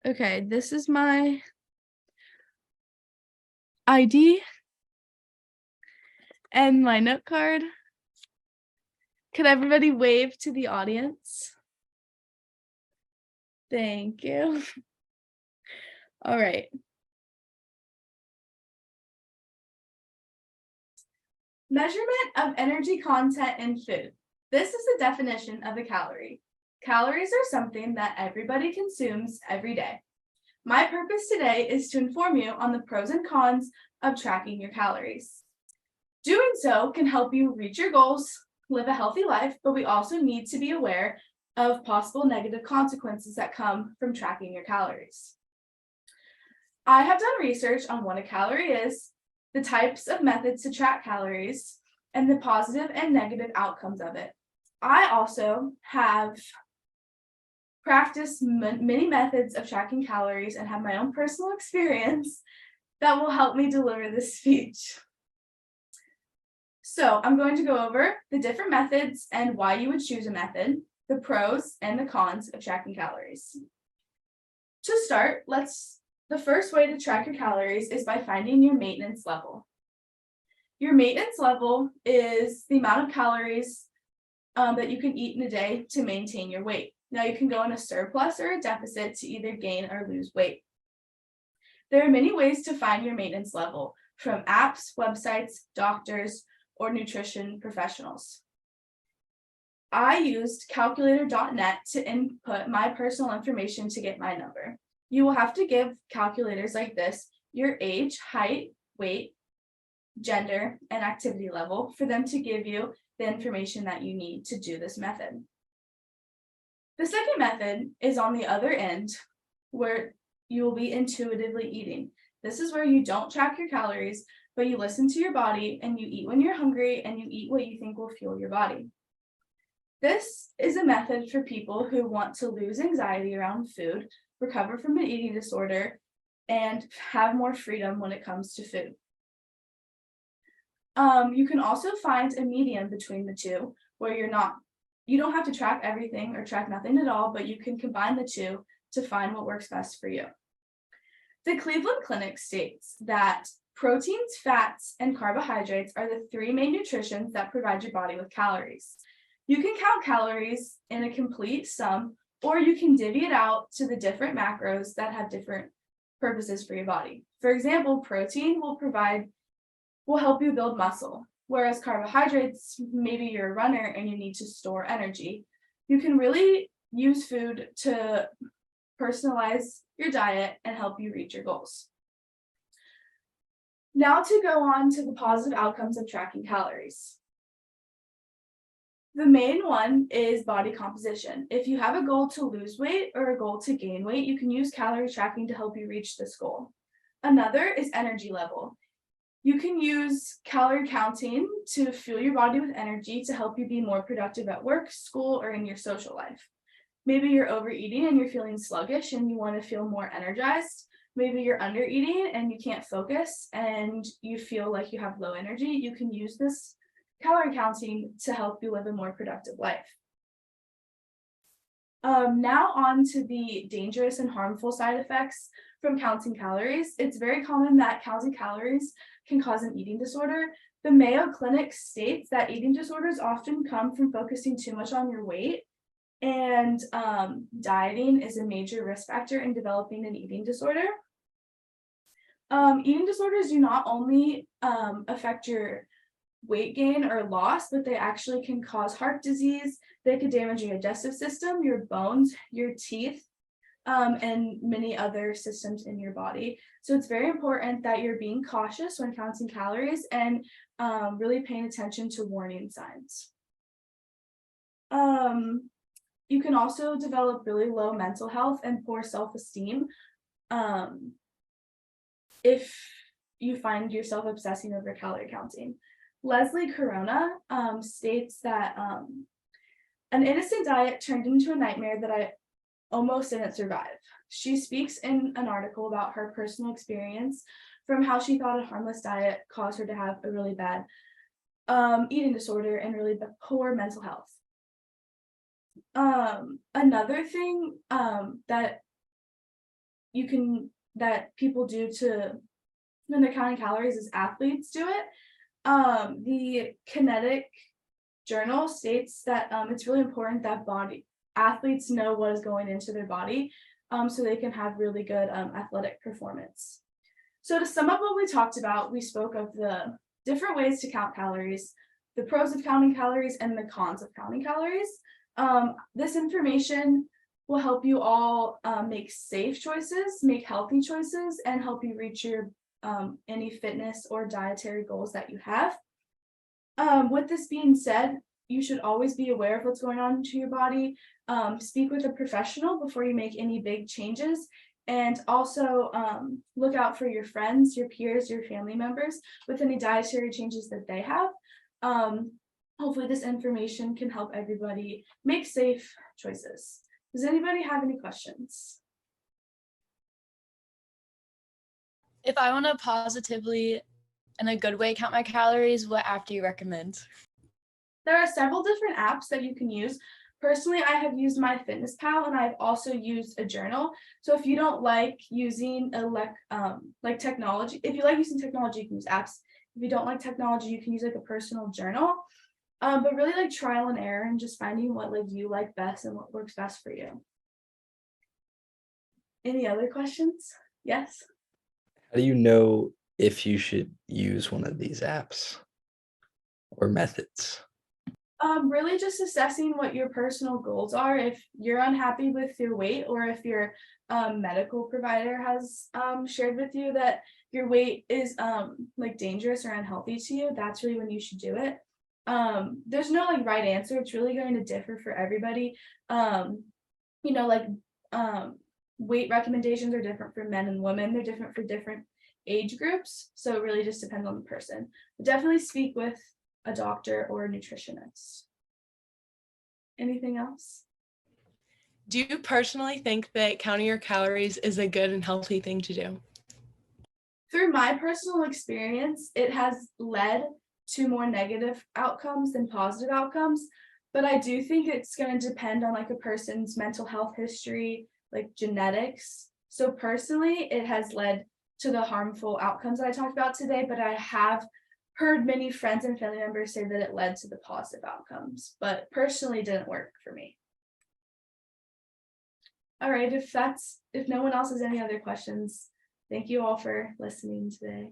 Okay, this is my ID and my note card. Could everybody wave to the audience? Thank you. All right. Measurement of energy content in food. This is the definition of a calorie. Calories are something that everybody consumes every day. My purpose today is to inform you on the pros and cons of tracking your calories. Doing so can help you reach your goals, live a healthy life, but we also need to be aware of possible negative consequences that come from tracking your calories. I have done research on what a calorie is, the types of methods to track calories, and the positive and negative outcomes of it. I also have practiced many methods of tracking calories and have my own personal experience that will help me deliver this speech. So I'm going to go over the different methods and why you would choose a method, the pros and the cons of tracking calories. To start, the first way to track your calories is by finding your maintenance level. Your maintenance level is the amount of calories that you can eat in a day to maintain your weight. Now you can go in a surplus or a deficit to either gain or lose weight. There are many ways to find your maintenance level, from apps, websites, doctors, or nutrition professionals. I used calculator.net to input my personal information to get my number. You will have to give calculators like this your age, height, weight, gender, and activity level for them to give you the information that you need to do this method. The second method is on the other end, where you will be intuitively eating. This is where you don't track your calories, but you listen to your body and you eat when you're hungry and you eat what you think will fuel your body. This is a method for people who want to lose anxiety around food, recover from an eating disorder, and have more freedom when it comes to food. You can also find a medium between the two where you don't have to track everything or track nothing at all, but you can combine the two to find what works best for you. The Cleveland Clinic states that proteins, fats, and carbohydrates are the three main nutrients that provide your body with calories. You can count calories in a complete sum, or you can divvy it out to the different macros that have different purposes for your body. For example, protein will help you build muscle, whereas carbohydrates, maybe you're a runner and you need to store energy. You can really use food to personalize your diet and help you reach your goals. Now to go on to the positive outcomes of tracking calories. The main one is body composition. If you have a goal to lose weight or a goal to gain weight, you can use calorie tracking to help you reach this goal. Another is energy level. You can use calorie counting to fuel your body with energy to help you be more productive at work, school, or in your social life. Maybe you're overeating and you're feeling sluggish and you want to feel more energized. Maybe you're undereating and you can't focus and you feel like you have low energy. You can use this calorie counting to help you live a more productive life. Now on to the dangerous and harmful side effects from counting calories. It's very common that counting calories can cause an eating disorder. The Mayo Clinic states that eating disorders often come from focusing too much on your weight, and dieting is a major risk factor in developing an eating disorder. Eating disorders do not only affect your weight gain or loss, but they actually can cause heart disease. They could damage your digestive system, your bones, your teeth, and many other systems in your body. So it's very important that you're being cautious when counting calories and really paying attention to warning signs. You can also develop really low mental health and poor self-esteem if you find yourself obsessing over calorie counting. Leslie Corona states that an innocent diet turned into a nightmare that I almost didn't survive. She speaks in an article about her personal experience from how she thought a harmless diet caused her to have a really bad eating disorder and really poor mental health. Another thing that that people do to when they're counting calories is athletes do it. The Kinetic Journal states that it's really important that body athletes know what is going into their body, so they can have really good athletic performance. So to sum up what we talked about, we spoke of the different ways to count calories, the pros of counting calories, and the cons of counting calories. This information will help you all make safe choices, make healthy choices, and help you reach your any fitness or dietary goals that you have. With this being said, you should always be aware of what's going on to your body. Speak with a professional before you make any big changes, and also look out for your friends, your peers, your family members with any dietary changes that they have. Hopefully this information can help everybody make safe choices. Does anybody have any questions? If I want to positively, in a good way, count my calories, what app do you recommend? There are several different apps that you can use. Personally, I have used MyFitnessPal, and I've also used a journal. So if you don't like using like technology, if you like using technology, you can use apps. If you don't like technology, you can use like a personal journal. But really like trial and error and just finding what like you like best and what works best for you. Any other questions? Yes. How do you know if you should use one of these apps or methods? Really just assessing what your personal goals are. If you're unhappy with your weight, or if your medical provider has shared with you that your weight is like dangerous or unhealthy to you, that's really when you should do it. There's no like right answer. It's really going to differ for everybody. Like weight recommendations are different for men and women. They're different for different age groups. So it really just depends on the person. But definitely speak with a doctor or a nutritionist. Anything else? Do you personally think that counting your calories is a good and healthy thing to do? Through my personal experience, it has led to more negative outcomes than positive outcomes. But I do think it's going to depend on like a person's mental health history, like genetics. So personally, it has led to the harmful outcomes that I talked about today, but I have heard many friends and family members say that it led to the positive outcomes, but personally it didn't work for me. All right, if no one else has any other questions, thank you all for listening today.